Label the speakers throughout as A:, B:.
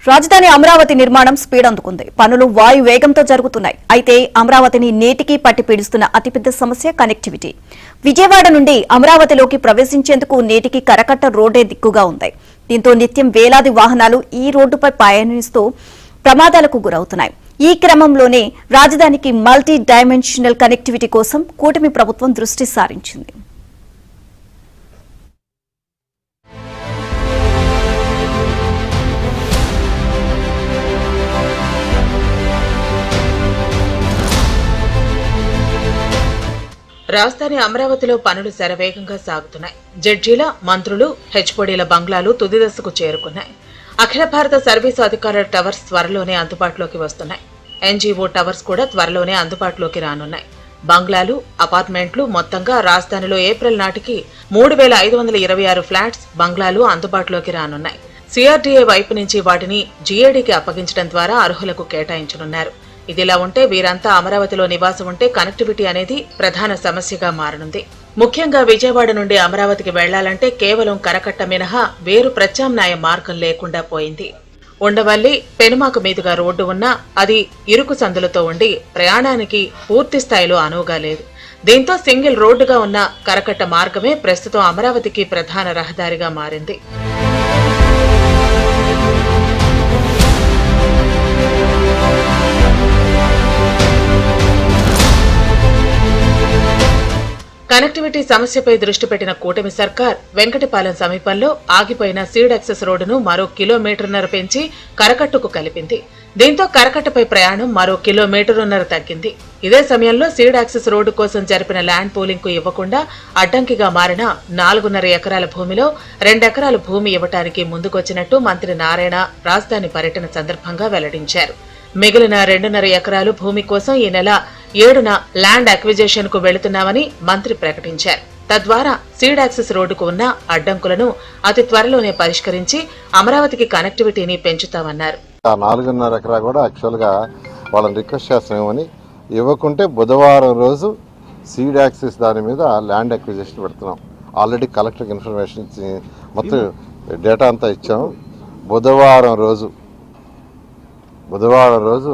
A: రాజధాని అమరావతి నిర్మాణం స్పీడ్ అందుకుంది. పనులు వాయు వేగంతో జరుగుతున్నాయి. అయితే అమరావతిని నేటికి పట్టి పీడిస్తున్న అతిపెద్ద సమస్య కనెక్టివిటీ. విజయవాడ నుండి అమరావతిలోకి ప్రవేశించేందుకు నేటికి కరకట్ట రోడ్డే దిక్కుగా ఉంది. దీంతో నిత్యం వేలాది వాహనాలు ఈ రోడ్డుపై పయనిస్తూ ప్రమాదాలకు గురవుతున్నాయి. ఈ క్రమంలోనే రాజధానికి మల్టీ డైమెన్షనల్ కనెక్టివిటీ కోసం కూటమి ప్రభుత్వం దృష్టి సారించింది.
B: రాజధాని అమరావతిలో పనులు శరవేగంగా సాగుతున్నాయి. జడ్జీల, మంత్రులు, హెచ్ఓడీల బంగ్లాలు తుది దశకు చేరుకున్నాయి. అఖిల భారత సర్వీసు అధికారుల టవర్స్ త్వరలోనే అందుబాటులోకి వస్తున్నాయి. ఎన్జీఓ టవర్స్ కూడా త్వరలోనే అందుబాటులోకి రానున్నాయి. బంగ్లాలు, అపార్ట్మెంట్లు మొత్తంగా రాజధానిలో ఏప్రిల్ నాటికి 3,526 ఫ్లాట్స్, బంగ్లాలు అందుబాటులోకి రానున్నాయి. సిఆర్డీఏ వైపు నుంచి వాటిని జీఏడీకి అప్పగించడం ద్వారా అర్హులకు కేటాయించనున్నారు. ఇదిలా ఉంటే వీరంతా అమరావతిలో నివాసం ఉంటే కనెక్టివిటీ అనేది ప్రధాన సమస్యగా మారనుంది. ముఖ్యంగా విజయవాడ నుండి అమరావతికి వెళ్లాలంటే కేవలం కరకట్ట మినహా వేరు ప్రత్యామ్నాయ మార్గం లేకుండా పోయింది. ఉండవల్లి, పెనుమాక మీదుగా రోడ్డు ఉన్నా అది ఇరుకు సందులతో ఉండి ప్రయాణానికి పూర్తి స్థాయిలో అనువుగా లేదు. దీంతో సింగిల్ రోడ్డుగా ఉన్న కరకట్ట మార్గమే ప్రస్తుతం అమరావతికి ప్రధాన రహదారిగా మారింది. కనెక్టివిటీ సమస్యపై దృష్టి పెట్టిన కూటమి సర్కార్ వెంకటపాలెం సమీపంలో ఆగిపోయిన సీడ్ యాక్సెస్ రోడ్డును మరో 1.5 కిలోమీటర్ల పెంచి కరకట్టుకు కలిపింది. దీంతో కరకట్టపై ప్రయాణం మరో 1.5 కిలోమీటర్ల తగ్గింది. ఇదే సమయంలో సీడ్ యాక్సెస్ రోడ్డు కోసం జరిపిన ల్యాండ్ పూలింగ్ కు ఇవ్వకుండా అడ్డంకిగా మారిన 4.5 ఎకరాల భూమిలో 2 ఎకరాల భూమి ఇవ్వటానికి ముందుకొచ్చినట్టు మంత్రి నారాయణ రాజధాని పర్యటన సందర్భంగా వెల్లడించారు. మిగిలిన 2.5 ఎకరాలు భూమి కోసం ఈ నెల 7న ల్యాండ్ అక్విజిషన్ కు వెళుతున్నామని మంత్రి ప్రకటించారు. తద్వారా సీడ్ యాక్సెస్ రోడ్డుకు ఉన్న అడ్డంకులను అతి త్వరలోనే పరిష్కరించి అమరావతికి కనెక్టివిటీని పెంచుతామన్నారు.
C: 4.5 ఎకరా కూడా యాక్చువల్ గా వాళ్ళని రిక్వెస్ట్ చేస్తున్నామని ఇవ్వకుంటే బుధవారం రోజు సీడ్ యాక్సెస్ దాని మీద ల్యాండ్ అక్విజిషన్ పెడుతున్నాం. ఆల్రెడీ కలెక్టర్కి ఇన్ఫర్మేషన్ ఇచ్చి మొత్తం డేటా అంతా ఇచ్చాము. బుధవారం రోజు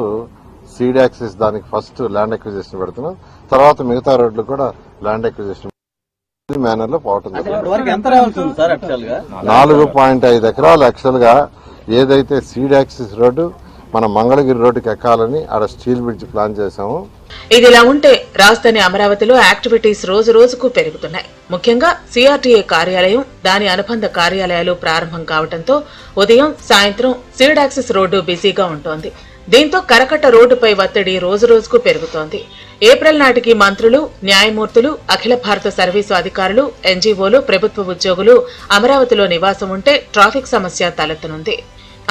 C: సీడ్ యాక్సెస్ దానికి ఫస్ట్ ల్యాండ్ అక్విజిషన్ పెడుతున్నాం. తర్వాత మిగతా రోడ్లు కూడా ల్యాండ్ అక్విజిషన్ మేనర్ లో పోవటం. 4.5 ఎకరాలు యాక్చువల్ గా ఏదైతే సీడ్ యాక్సెస్ రోడ్డు మన మంగళగిరి రోడ్డుకి ఎక్కాలని ఆడ స్టీల్ బ్రిడ్జ్ ప్లాన్ చేశాము.
B: ఇదిలా ఉంటే రాజధాని అమరావతిలో యాక్టివిటీస్ రోజు రోజుకు పెరుగుతున్నాయి. ముఖ్యంగా సిఆర్టీఏ కార్యాలయం, దాని అనుబంధ కార్యాలయాలు ప్రారంభం కావడంతో ఉదయం, సాయంత్రం సీడ్ యాక్సెస్ రోడ్డు బిజీగా ఉంటోంది. దీంతో కరకట్ట రోడ్డుపై ఒత్తిడి రోజు రోజుకు పెరుగుతోంది. ఏప్రిల్ నాటికి మంత్రులు, న్యాయమూర్తులు, అఖిల భారత సర్వీసు అధికారులు, ఎన్జీఓలు, ప్రభుత్వ ఉద్యోగులు అమరావతిలో నివాసం ఉంటే ట్రాఫిక్ సమస్య తలెత్తనుంది.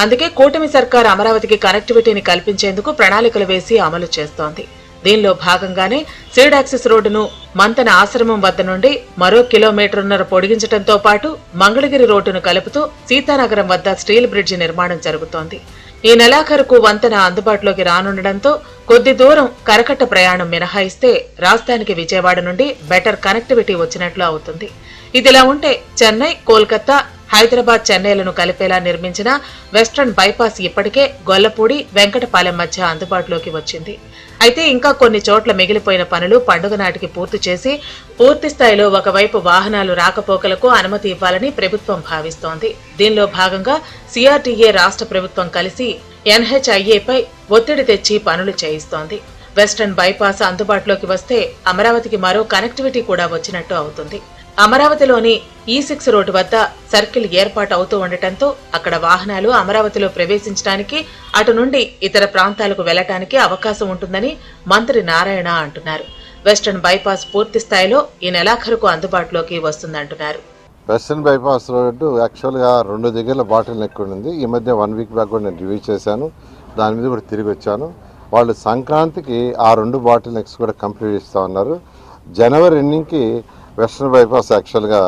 B: అందుకే కూటమి సర్కార్ అమరావతికి కనెక్టివిటీని కల్పించేందుకు ప్రణాళికలు వేసి అమలు చేస్తోంది. దీనిలో భాగంగానే సీడ్ యాక్సెస్ రోడ్డును మంతన ఆశ్రమం వద్ద నుండి మరో 1.5 కిలోమీటర్ల పొడిగించడంతో పాటు మంగళగిరి రోడ్డును కలుపుతూ సీతానగరం వద్ద స్టీల్ బ్రిడ్జి నిర్మాణం జరుగుతోంది. ఈ నెలాఖరుకు వంతెన అందుబాటులోకి రానుండటంతో కొద్ది దూరం కరకట్ట ప్రయాణం మినహాయిస్తే రాజధానికి విజయవాడ నుండి బెటర్ కనెక్టివిటీ వచ్చినట్లు అవుతుంది. ఇదిలా ఉంటే చెన్నై, కోల్కతా, హైదరాబాద్, చెన్నైలను కలిపేలా నిర్మించిన వెస్ట్రన్ బైపాస్ ఇప్పటికే గొల్లపూడి, వెంకటపాలెం మధ్య అందుబాటులోకి వచ్చింది. అయితే ఇంకా కొన్ని చోట్ల మిగిలిపోయిన పనులు పండుగ నాటికి పూర్తి చేసి పూర్తి స్థాయిలో ఒకవైపు వాహనాలు రాకపోకలకు అనుమతి ఇవ్వాలని ప్రభుత్వం భావిస్తోంది. దీనిలో భాగంగా సిఆర్టీఏ రాష్ట్ర ప్రభుత్వం కలిసి ఎన్హెచ్ఐఏపై ఒత్తిడి తెచ్చి పనులు చేయిస్తోంది. వెస్ట్రన్ బైపాస్ అందుబాటులోకి వస్తే అమరావతికి మరో కనెక్టివిటీ కూడా వచ్చినట్టు అవుతుంది. అమరావతిలోని E6 రోడ్డు వద్ద సర్కిల్ ఏర్పాటు అవుతూ ఉండటంతో అక్కడ వాహనాలు అమరావతిలో ప్రవేశించడానికి, అటు నుండి ఇతర ప్రాంతాలకు వెళ్లటానికి అవకాశం ఉంటుందని మంత్రి నారాయణ అంటున్నారు. వెస్టర్న్ బైపాస్ పూర్తి స్థాయిలో ఈ నెలాఖరుకు అందుబాటులోకి వస్తుందంటున్నారు.
C: వెస్టర్న్ బైపాస్ రోడ్డు యాక్చువల్ గా 2 దగ్గర బాటిల్ నెక్ ఉంది. ఈ మధ్య 1 వీక్ బ్యాక్ కూడా నేను రివ్యూ చేశాను. దాని మీద కూడా తిరిగి వచ్చాను. వాళ్ళు సంక్రాంతికి ఆ 2 బాటిల్ నెక్స్ కూడా కంప్లీట్ చేస్తా ఉన్నారు. జనవరి ఎండింగ్కి వెస్టర్న్ బైపాస్ యాక్చువల్గా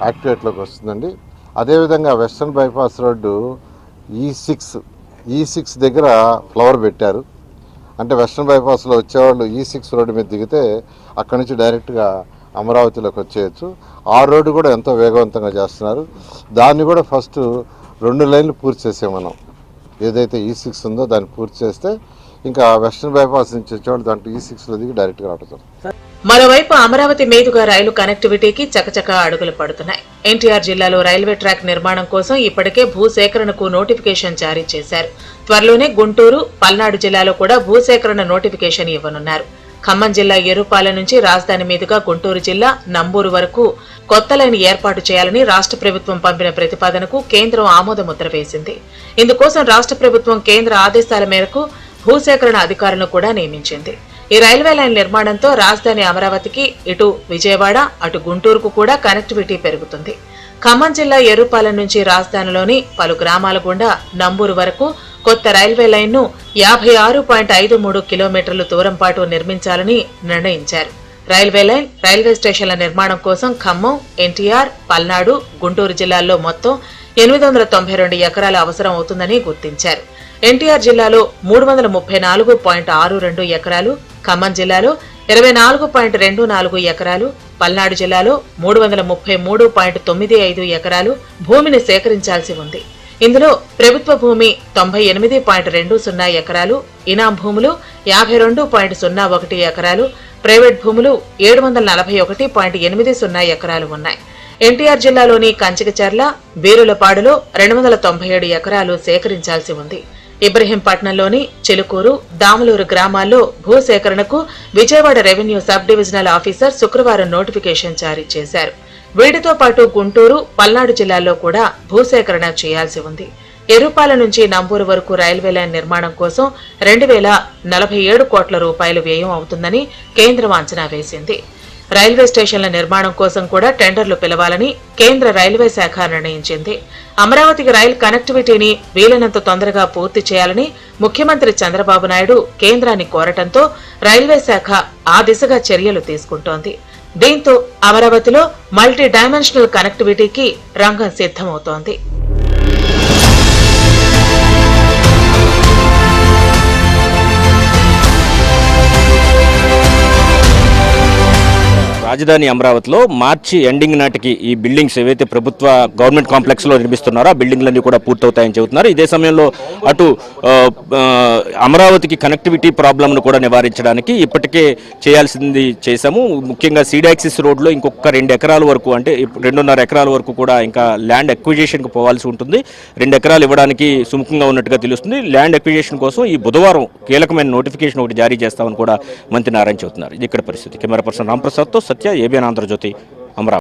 C: యాక్టివేట్లోకి వస్తుందండి. అదేవిధంగా వెస్టర్న్ బైపాస్ రోడ్డు E6 దగ్గర ఫ్లవర్ పెట్టారు. అంటే వెస్టర్న్ బైపాస్లో వచ్చేవాళ్ళు E6 రోడ్డు మీద దిగితే అక్కడి నుంచి డైరెక్ట్గా అమరావతిలోకి వచ్చేయచ్చు. ఆ రోడ్డు కూడా ఎంతో వేగవంతంగా చేస్తున్నారు. దాన్ని కూడా ఫస్ట్ 2 లైన్లు పూర్తి చేసాం మనం. ఏదైతే E6 ఉందో దాన్ని పూర్తి చేస్తే ఇంకా వెస్టర్న్ బైపాస్ నుంచి వచ్చేవాళ్ళు దాంట్లో E6లో దిగి డైరెక్ట్గా రావడం.
B: మరోవైపు అమరావతి మీదుగా రైలు కనెక్టివిటీకి చకచకా అడుగులు పడుతున్నాయి. ఎన్టీఆర్ జిల్లాలో రైల్వే ట్రాక్ నిర్మాణం కోసం ఇప్పటికే భూసేకరణకు నోటిఫికేషన్ జారీ చేశారు. త్వరలోనే గుంటూరు, పల్నాడు జిల్లాలో కూడా భూసేకరణ నోటిఫికేషన్ ఇవ్వనున్నారు. ఖమ్మం జిల్లా ఎరుపాలెం నుంచి రాజధాని మీదుగా గుంటూరు జిల్లా నంబూరు వరకు కొత్త లైన్ ఏర్పాటు చేయాలని రాష్ట్ర ప్రభుత్వం పంపిన ప్రతిపాదనకు కేంద్రం ఆమోదముద్ర వేసింది. ఇందుకోసం రాష్ట్ర ప్రభుత్వం కేంద్ర ఆదేశాల మేరకు భూసేకరణ అధికారులను కూడా నియమించింది. ఈ రైల్వే లైన్ నిర్మాణంతో రాజధాని అమరావతికి ఇటు విజయవాడ, అటు గుంటూరుకు కూడా కనెక్టివిటీ పెరుగుతుంది. ఖమ్మం జిల్లా ఎర్రుపాలెం నుంచి రాజధానిలోని పలు గ్రామాల గుండా నంబూరు వరకు కొత్త రైల్వే లైన్ను 56.53 కిలోమీటర్ల దూరం పాటు నిర్మించాలని నిర్ణయించారు. రైల్వే లైన్, రైల్వే స్టేషన్ల నిర్మాణం కోసం ఖమ్మం, ఎన్టీఆర్, పల్నాడు, గుంటూరు జిల్లాల్లో మొత్తం 892 ఎకరాల అవసరం అవుతుందని గుర్తించారు. ఎన్టీఆర్ జిల్లాలో 334.62 ఎకరాలు, ఖమ్మం జిల్లాలో 24.24 ఎకరాలు, పల్నాడు జిల్లాలో 333.95 ఎకరాలు భూమిని సేకరించాల్సి ఉంది. ఇందులో ప్రభుత్వ భూమి 98.20 ఎకరాలు, ఇనాం భూములు 52.01 ఎకరాలు, ప్రైవేట్ భూములు 741.80 ఎకరాలు ఉన్నాయి. ఎన్టీఆర్ జిల్లాలోని కంచికచర్ల, బీరులపాడులో 297 ఎకరాలు సేకరించాల్సి ఉంది. ఇబ్రహీంపట్నంలోని చిలుకూరు, దాములూరు గ్రామాల్లో భూసేకరణకు Vijayawada revenue sub divisional officer శుక్రవారం నోటిఫికేషన్ జారీ చేశారు. వీటితో పాటు గుంటూరు, పల్నాడు జిల్లాల్లో కూడా భూసేకరణ చేయాల్సి ఉంది. ఎర్రుపాలెం నుంచి నంబూరు వరకు రైల్వే లైన్ నిర్మాణం కోసం 2047 కోట్ల రూపాయలు వ్యయం అవుతుందని కేంద్రం అంచనా వేసింది. రైల్వే స్టేషన్ల నిర్మాణం కోసం కూడా టెండర్లు పిలవాలని కేంద్ర రైల్వే శాఖ నిర్ణయించింది. అమరావతికి రైలు కనెక్టివిటీని వీలైనంత తొందరగా పూర్తి చేయాలని ముఖ్యమంత్రి చంద్రబాబు నాయుడు కేంద్రాన్ని కోరటంతో రైల్వే శాఖ ఆ దిశగా చర్యలు తీసుకుంటోంది. దీంతో అమరావతిలో మల్టీ డైమెన్షనల్ కనెక్టివిటీకి రంగం సిద్ధమవుతోంది.
D: రాజధాని అమరావతిలో మార్చి ఎండింగ్ నాటికి ఈ బిల్డింగ్స్ ఏవైతే ప్రభుత్వ గవర్నమెంట్ కాంప్లెక్స్లో నిర్మిస్తున్నారో ఆ బిల్డింగ్లన్నీ కూడా పూర్తవుతాయని చెబుతున్నారు. ఇదే సమయంలో అటు అమరావతికి కనెక్టివిటీ ప్రాబ్లంను కూడా నివారించడానికి ఇప్పటికే చేయాల్సింది చేశాము. ముఖ్యంగా సీడాక్సిస్ రోడ్లో ఇంకొక 2 ఎకరాల వరకు, అంటే 2.5 ఎకరాల వరకు కూడా ఇంకా ల్యాండ్ అక్విజిషన్కి పోవాల్సి ఉంటుంది. 2 ఎకరాలు ఇవ్వడానికి సుముఖంగా ఉన్నట్టుగా తెలుస్తుంది. ల్యాండ్ అక్విజిషన్ కోసం ఈ బుధవారం కీలకమైన నోటిఫికేషన్ ఒకటి జారీ చేస్తామని కూడా మంత్రి నారాయణ చెబుతున్నారు. ఇది ఇక్కడ పరిస్థితి. కెమెరా పర్సన్ రాంప్రసాద్తో సత్య, ఏబిఎన్ ఆంధ్రజ్యోతి.